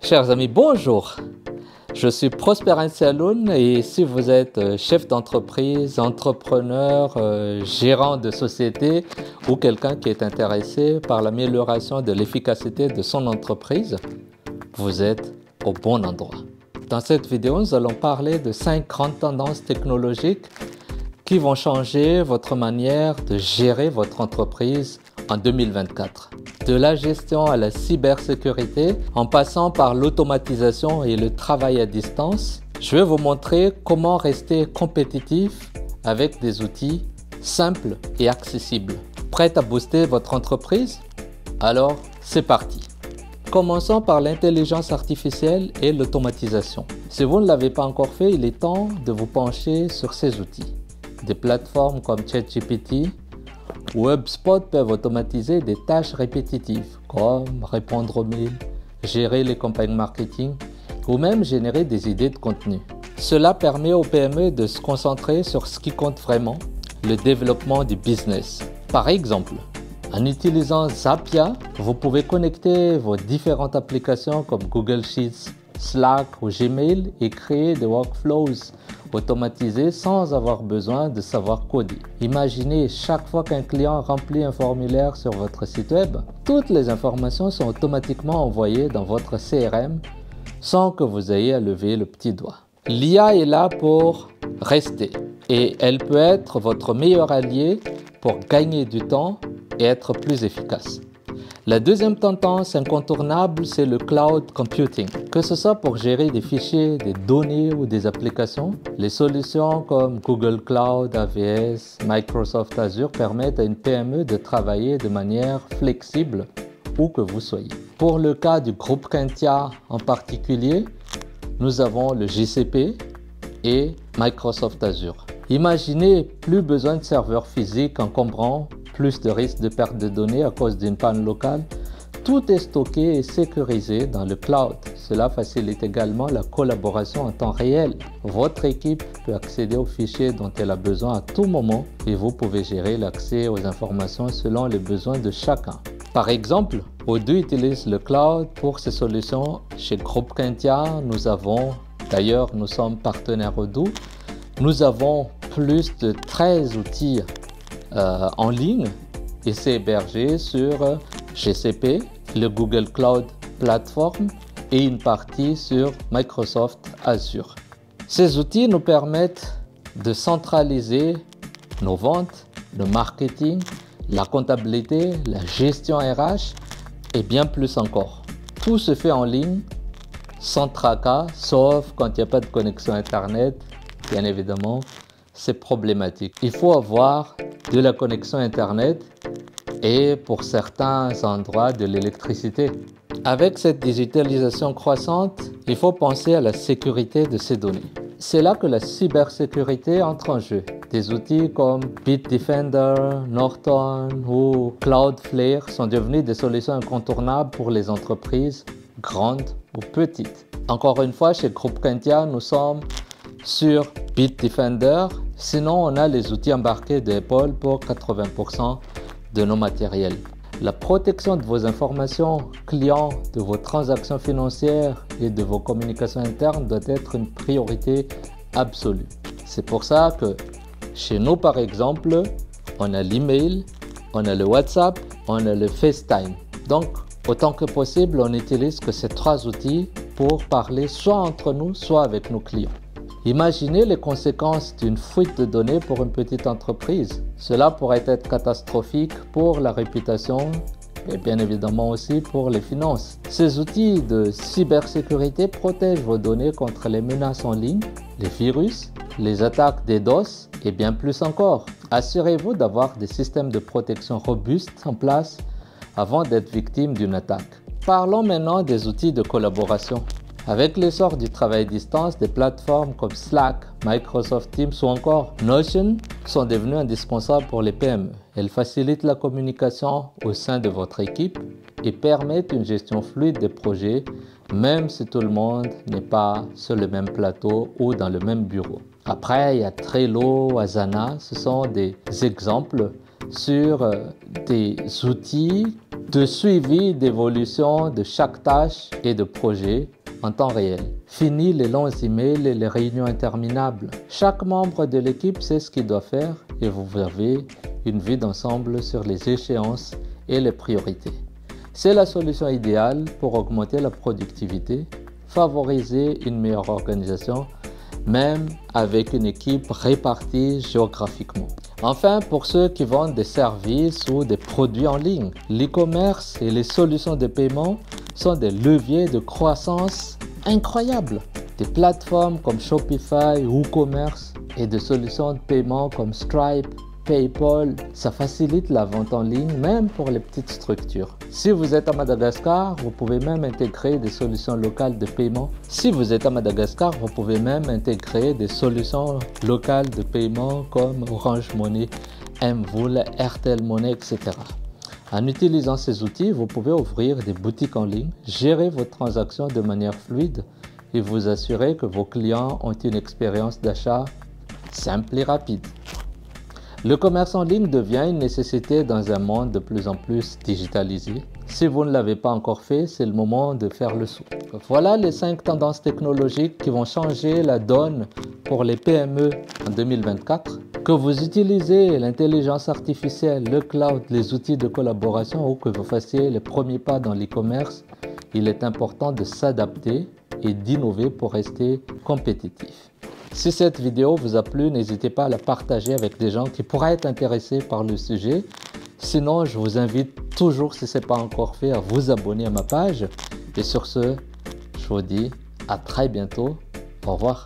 Chers amis, bonjour. Je suis Prosper Saloun et si vous êtes chef d'entreprise, entrepreneur, gérant de société ou quelqu'un qui est intéressé par l'amélioration de l'efficacité de son entreprise, vous êtes au bon endroit. Dans cette vidéo, nous allons parler de 5 grandes tendances technologiques qui vont changer votre manière de gérer votre entreprise en 2024. De la gestion à la cybersécurité, en passant par l'automatisation et le travail à distance, je vais vous montrer comment rester compétitif avec des outils simples et accessibles. Prêt à booster votre entreprise? Alors, c'est parti! Commençons par l'intelligence artificielle et l'automatisation. Si vous ne l'avez pas encore fait, il est temps de vous pencher sur ces outils. Des plateformes comme ChatGPT ou HubSpot peuvent automatiser des tâches répétitives comme répondre aux mails, gérer les campagnes marketing ou même générer des idées de contenu. Cela permet aux PME de se concentrer sur ce qui compte vraiment, le développement du business. Par exemple, en utilisant Zapier, vous pouvez connecter vos différentes applications comme Google Sheets, Slack ou Gmail et créer des workflows automatisés sans avoir besoin de savoir coder. Imaginez chaque fois qu'un client remplit un formulaire sur votre site web, toutes les informations sont automatiquement envoyées dans votre CRM sans que vous ayez à lever le petit doigt. L'IA est là pour rester et elle peut être votre meilleur allié pour gagner du temps et être plus efficace. La deuxième tendance incontournable, c'est le cloud computing. Que ce soit pour gérer des fichiers, des données ou des applications, les solutions comme Google Cloud, AWS, Microsoft Azure permettent à une PME de travailler de manière flexible où que vous soyez. Pour le cas du groupe Quintia en particulier, nous avons le GCP et Microsoft Azure. Imaginez plus besoin de serveurs physiques encombrants, plus de risques de perte de données à cause d'une panne locale. Tout est stocké et sécurisé dans le cloud. Cela facilite également la collaboration en temps réel. Votre équipe peut accéder aux fichiers dont elle a besoin à tout moment et vous pouvez gérer l'accès aux informations selon les besoins de chacun. Par exemple, Odoo utilise le cloud pour ses solutions. Chez Groupe Quintia, nous sommes partenaires Odoo. Nous avons plus de 13 outils en ligne et c'est hébergé sur GCP, le Google Cloud Platform et une partie sur Microsoft Azure. Ces outils nous permettent de centraliser nos ventes, le marketing, la comptabilité, la gestion RH et bien plus encore. Tout se fait en ligne sans tracas, sauf quand il n'y a pas de connexion Internet, bien évidemment. C'est problématique. Il faut avoir de la connexion Internet et pour certains endroits de l'électricité. Avec cette digitalisation croissante, il faut penser à la sécurité de ces données. C'est là que la cybersécurité entre en jeu. Des outils comme Bitdefender, Norton ou Cloudflare sont devenus des solutions incontournables pour les entreprises grandes ou petites. Encore une fois, chez Groupe Quintia, nous sommes sur Bitdefender. Sinon, on a les outils embarqués d'Apple pour 80% de nos matériels. La protection de vos informations clients, de vos transactions financières et de vos communications internes doit être une priorité absolue. C'est pour ça que chez nous, par exemple, on a l'email, on a le WhatsApp, on a le FaceTime. Donc, autant que possible, on n'utilise que ces 3 outils pour parler soit entre nous, soit avec nos clients. Imaginez les conséquences d'une fuite de données pour une petite entreprise. Cela pourrait être catastrophique pour la réputation et bien évidemment aussi pour les finances. Ces outils de cybersécurité protègent vos données contre les menaces en ligne, les virus, les attaques DDoS et bien plus encore. Assurez-vous d'avoir des systèmes de protection robustes en place avant d'être victime d'une attaque. Parlons maintenant des outils de collaboration. Avec l'essor du travail à distance, des plateformes comme Slack, Microsoft Teams ou encore Notion sont devenues indispensables pour les PME. Elles facilitent la communication au sein de votre équipe et permettent une gestion fluide des projets, même si tout le monde n'est pas sur le même plateau ou dans le même bureau. Après, il y a Trello, Asana, ce sont des exemples sur des outils de suivi d'évolution de chaque tâche et de projet en temps réel. Fini les longs emails et les réunions interminables. Chaque membre de l'équipe sait ce qu'il doit faire et vous avez une vue d'ensemble sur les échéances et les priorités. C'est la solution idéale pour augmenter la productivité, favoriser une meilleure organisation, même avec une équipe répartie géographiquement. Enfin, pour ceux qui vendent des services ou des produits en ligne, l'e-commerce et les solutions de paiement sont des leviers de croissance incroyables. Des plateformes comme Shopify, WooCommerce et des solutions de paiement comme Stripe, PayPal, ça facilite la vente en ligne même pour les petites structures. Si vous êtes à Madagascar, vous pouvez même intégrer des solutions locales de paiement. Si vous êtes à Madagascar, vous pouvez même intégrer des solutions locales de paiement comme Orange Money, Mvool, Airtel Money, etc. En utilisant ces outils, vous pouvez ouvrir des boutiques en ligne, gérer vos transactions de manière fluide et vous assurer que vos clients ont une expérience d'achat simple et rapide. Le commerce en ligne devient une nécessité dans un monde de plus en plus digitalisé. Si vous ne l'avez pas encore fait, c'est le moment de faire le saut. Voilà les 5 tendances technologiques qui vont changer la donne pour les PME en 2024. Que vous utilisez l'intelligence artificielle, le cloud, les outils de collaboration ou que vous fassiez les premiers pas dans l'e-commerce, il est important de s'adapter et d'innover pour rester compétitif. Si cette vidéo vous a plu, n'hésitez pas à la partager avec des gens qui pourraient être intéressés par le sujet. Sinon, je vous invite toujours, si ce n'est pas encore fait, à vous abonner à ma page. Et sur ce, je vous dis à très bientôt. Au revoir.